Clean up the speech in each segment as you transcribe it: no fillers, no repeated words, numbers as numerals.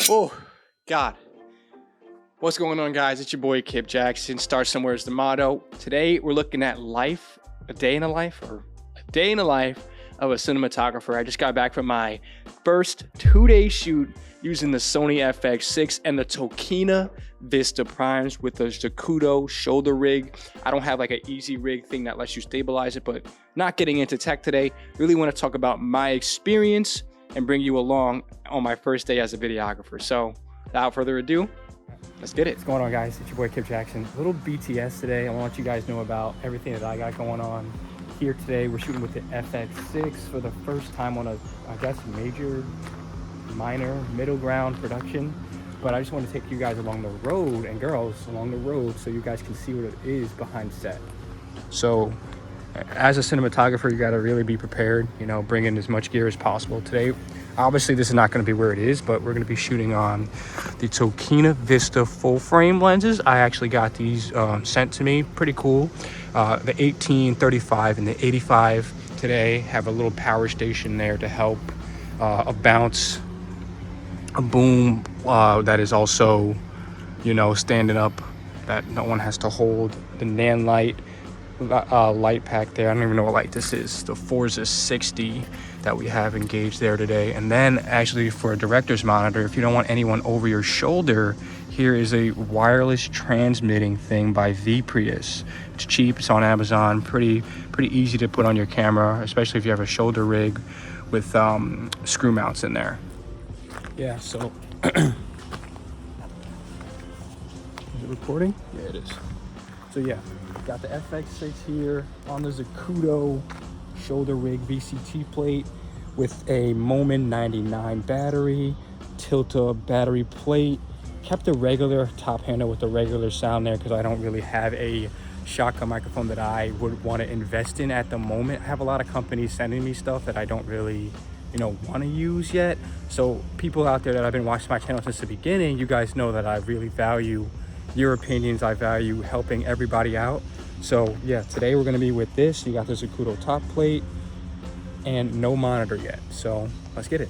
Oh, God. What's going on, guys? It's your boy, Kip Jackson. Start somewhere is the motto. Today, we're looking at a day in the life of a cinematographer. I just got back from my first 2-day shoot using the Sony Fx6 and the Tokina Vista Primes with the Zacuto shoulder rig. I don't have like an easy rig thing that lets you stabilize it, but not getting into tech today. Really want to talk about my experience and bring you along on my first day as a videographer. So without further ado, let's get it. What's going on, guys? It's your boy Kip Jackson. A little BTS today. I want to let you guys know about everything that I got going on here today. We're shooting with the Fx6 for the first time on a, I guess, minor, middle ground production. But I just want to take you guys along the road, and girls along the road, so you guys can see what it is behind set. So as a cinematographer, you got to really be prepared, you know, bring in as much gear as possible. Today, obviously this is not going to be where it is, but we're going to be shooting on the Tokina Vista full frame lenses. I actually got these sent to me, pretty cool. The 18, 35 and the 85 today have a little power station there to help a bounce, a boom that is also, you know, standing up, that no one has to hold. The Nan light light pack there. I don't even know what light this is. The Forza 60 that we have engaged there today. And then actually for a director's monitor, if you don't want anyone over your shoulder, here is a wireless transmitting thing by Prius. It's cheap, it's on Amazon, pretty easy to put on your camera, especially if you have a shoulder rig with screw mounts in there. Yeah, so is it recording? Yeah, it is. So yeah, got the Fx6 here on the Zacuto shoulder rig VCT plate with a Moment 99 battery, Tilta battery plate. Kept a regular top handle with the regular sound there because I don't really have a shotgun microphone that I would want to invest in at the moment. I have a lot of companies sending me stuff that I don't really, you know, want to use yet. So people out there that have been watching my channel since the beginning, you guys know that I really value your opinions. I value helping everybody out. So yeah, today we're going to be with this. You got the Zacuto top plate and no monitor yet. So let's get it.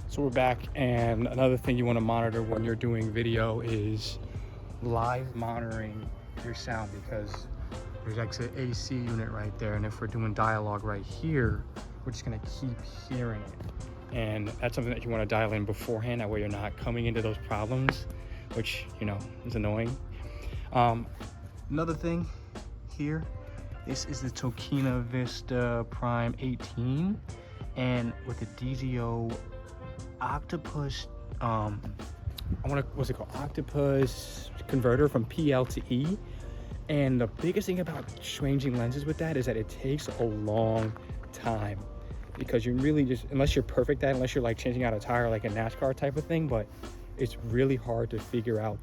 So we're back, and another thing you want to monitor when you're doing video is live monitoring your sound, because there's actually an AC unit right there, and if we're doing dialogue right here, we're just going to keep hearing it. And that's something that you want to dial in beforehand, that way you're not coming into those problems, which, you know, is annoying. Another thing here, this is the Tokina Vista Prime 18, and with the DZO Octopus, what's it called? Octopus converter from PL to E. And the biggest thing about changing lenses with that is that it takes a long time, because you really just, unless you're perfect at it, unless you're like changing out a tire like a NASCAR type of thing, but it's really hard to figure out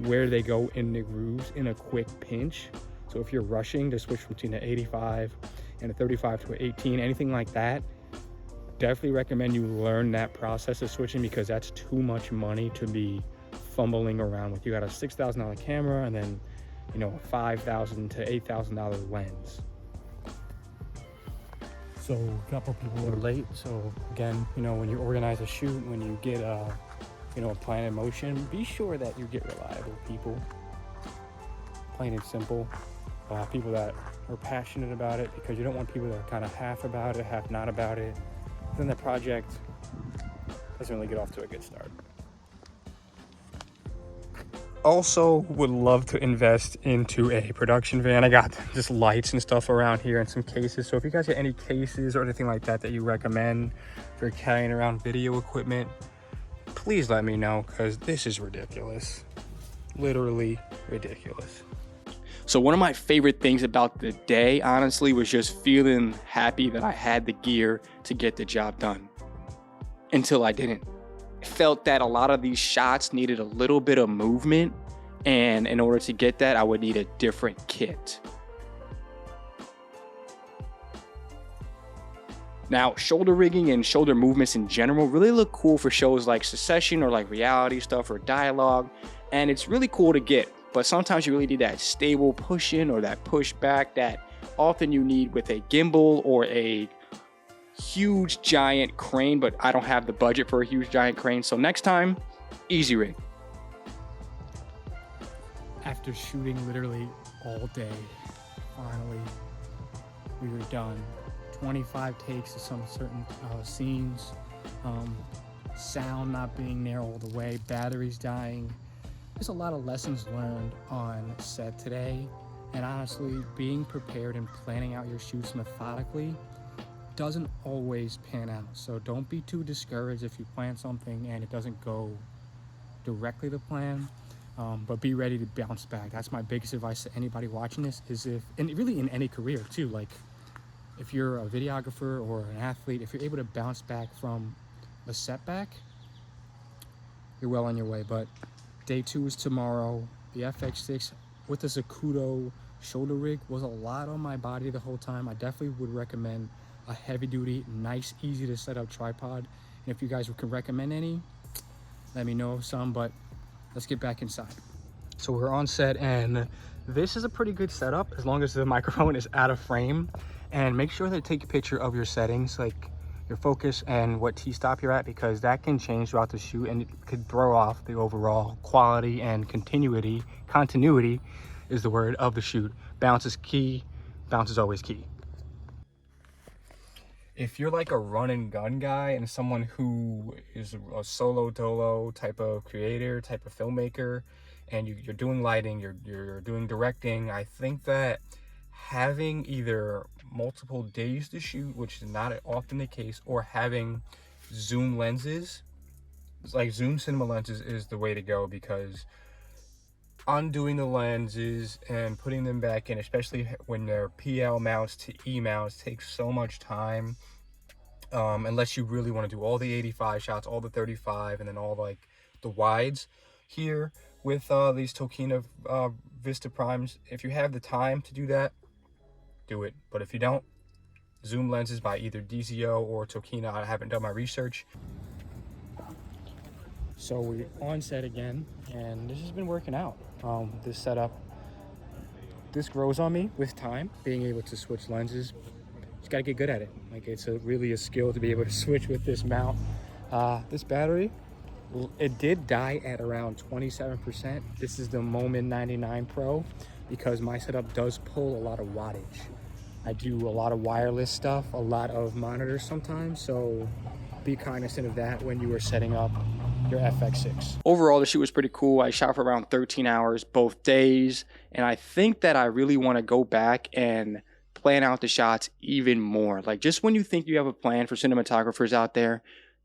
where they go in the grooves in a quick pinch. So if you're rushing to switch between an 85 and a 35 to an 18, anything like that, definitely recommend you learn that process of switching, because that's too much money to be fumbling around with. You got a $6,000 camera and then, you know, a $5,000 to $8,000 lens. So a couple people are late. So again, you know, when you organize a shoot, when you get you know, a plan in motion, be sure that you get reliable people, plain and simple. People that are passionate about it, because you don't want people that are kind of half about it, half not about it. Then the project doesn't really get off to a good start. Also would love to invest into a production van. I got just lights and stuff around here and some cases. So if you guys have any cases or anything like that that you recommend for carrying around video equipment, please let me know, because this is ridiculous. Literally ridiculous. So one of my favorite things about the day, honestly, was just feeling happy that I had the gear to get the job done. Until I didn't. I felt that a lot of these shots needed a little bit of movement, and in order to get that, I would need a different kit. Now, shoulder rigging and shoulder movements in general really look cool for shows like Succession or like reality stuff or dialogue, and it's really cool to get, but sometimes you really need that stable push in or that push back that often you need with a gimbal or a huge giant crane, but I don't have the budget for a huge giant crane, so next time, easy rig. After shooting literally all day, finally we were done. 25 takes of some certain scenes, sound not being there all the way, batteries dying. There's a lot of lessons learned on set today, and honestly, being prepared and planning out your shoots methodically doesn't always pan out. So don't be too discouraged if you plan something and it doesn't go directly to plan, but be ready to bounce back. That's my biggest advice to anybody watching this, is and really in any career too, like if you're a videographer or an athlete, if you're able to bounce back from a setback, you're well on your way. But day 2 is tomorrow. The FX6 with the Zacuto shoulder rig was a lot on my body the whole time. I definitely would recommend a heavy duty, nice, easy to set up tripod. And if you guys can recommend any, let me know of some, but let's get back inside. So we're on set, and this is a pretty good setup as long as the microphone is out of frame. And make sure to take a picture of your settings, like your focus and what t-stop you're at, because that can change throughout the shoot and it could throw off the overall quality and continuity is the word of the shoot. Bounce is key. Bounce is always key. If you're like a run and gun guy and someone who is a solo dolo type of creator, type of filmmaker, and you're doing lighting, you're doing directing, I think that having either multiple days to shoot, which is not often the case, or having zoom lenses, like zoom cinema lenses, is the way to go, because undoing the lenses and putting them back in, especially when they're PL mounts to E mounts, takes so much time, unless you really want to do all the 85 shots, all the 35, and then all like the wides. Here with these Tokina Vista Primes, if you have the time to do that, do it. But if you don't, zoom lenses by either DZO or Tokina. I haven't done my research. So we're on set again, and this has been working out. This setup, this grows on me with time, being able to switch lenses. Just gotta get good at it. Like, it's really a skill to be able to switch with this mount. This battery, it did die at around 27%. This is the Moment 99 Pro, because my setup does pull a lot of wattage. I do a lot of wireless stuff, a lot of monitors sometimes, so be cognizant of that when you are setting up your FX6. Overall, the shoot was pretty cool. I shot for around 13 hours both days, and I think that I really want to go back and plan out the shots even more. Like, just when you think you have a plan, for cinematographers out there,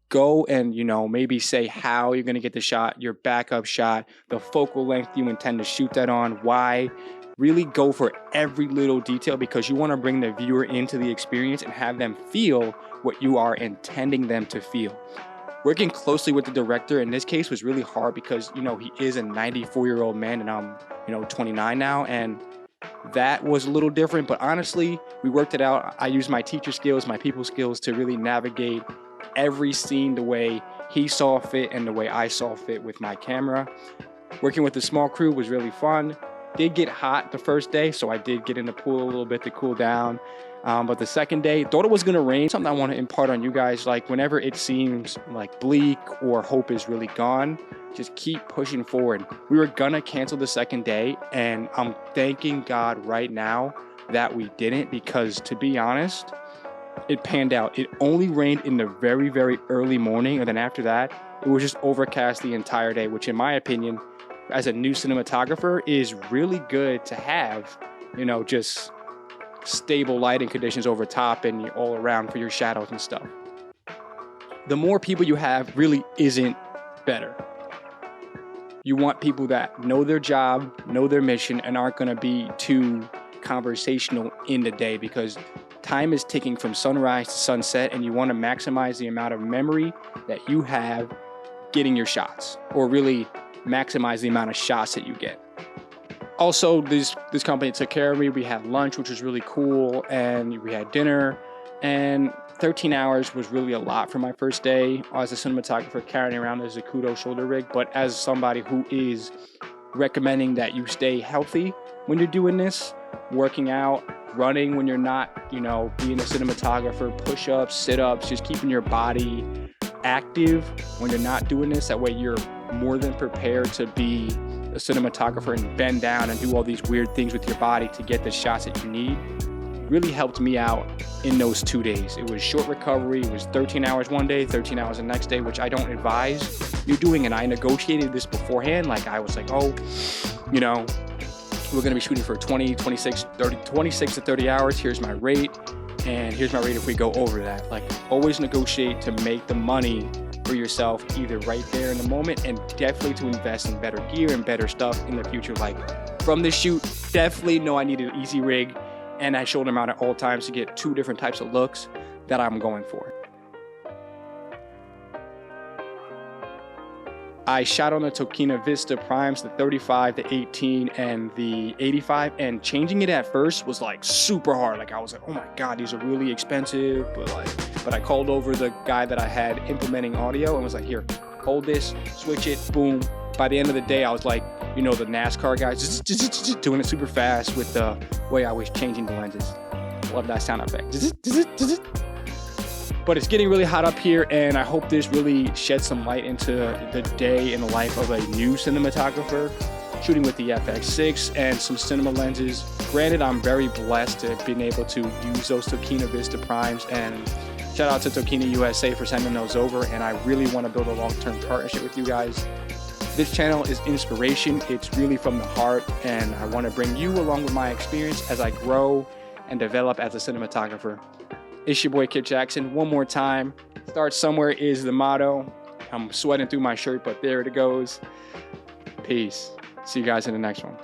go and, you know, maybe say how you're going to get the shot, your backup shot, the focal length you intend to shoot that on, why. Really go for every little detail, because you want to bring the viewer into the experience and have them feel what you are intending them to feel. Working closely with the director in this case was really hard, because, you know, he is a 94-year-old man and I'm, 29 now, and that was a little different. But honestly, we worked it out. I used my teacher skills, my people skills, to really navigate every scene the way he saw fit and the way I saw fit with my camera. Working with the small crew was really fun. Did get hot the first day, so I did get in the pool a little bit to cool down. But the second day, thought it was gonna rain. Something I want to impart on you guys, like, whenever it seems like bleak or hope is really gone, just keep pushing forward. We were gonna cancel the second day, and I'm thanking God right now that we didn't, because, to be honest, it panned out. It only rained in the very, very early morning, and then after that, it was just overcast the entire day, which in my opinion, as a new cinematographer, is really good to have, just stable lighting conditions over top and all around for your shadows and stuff. The more people you have really isn't better. You want people that know their job, know their mission, and aren't going to be too conversational in the day, because time is ticking from sunrise to sunset, and you want to maximize the amount of memory that you have getting your shots, or really maximize the amount of shots that you get. Also, this company took care of me. We had lunch, which was really cool, and we had dinner, And 13 hours was really a lot for my first day as a cinematographer carrying around a Zacuto shoulder rig. But as somebody who is recommending that you stay healthy when you're doing this, working out, running when you're not, being a cinematographer, push-ups, sit-ups, just keeping your body active when you're not doing this. That way you're more than prepared to be a cinematographer and bend down and do all these weird things with your body to get the shots that you need. Really helped me out in those 2 days. It was short recovery. It was 13 hours one day, 13 hours the next day, which I don't advise you doing. And I negotiated this beforehand. Like I was like, we're going to be shooting for 26 to 30 hours. Here's my rate. And here's my rate if we go over that. Like always negotiate to make the money for yourself either right there in the moment, and definitely to invest in better gear and better stuff in the future. Like from this shoot, definitely know I need an easy rig, and I shoulder mount at all times to get 2 different types of looks that I'm going for. I shot on the Tokina Vista Primes, the 35, the 18, and the 85, and changing it at first was like super hard. Like I was like, oh my God, these are really expensive. But I called over the guy that I had implementing audio and was like, here, hold this, switch it, boom. By the end of the day, I was like, the NASCAR guys, doing it super fast with the way I was changing the lenses. Love that sound effect. But it's getting really hot up here, and I hope this really sheds some light into the day in the life of a new cinematographer shooting with the Fx6 and some cinema lenses. Granted, I'm very blessed to have been able to use those Tokina Vista Primes, and shout out to Tokina USA for sending those over, and I really want to build a long-term partnership with you guys. This channel is inspiration. It's really from the heart, and I want to bring you along with my experience as I grow and develop as a cinematographer. It's your boy Kip Jackson. One more time. Start somewhere is the motto. I'm sweating through my shirt, but there it goes. Peace. See you guys in the next one.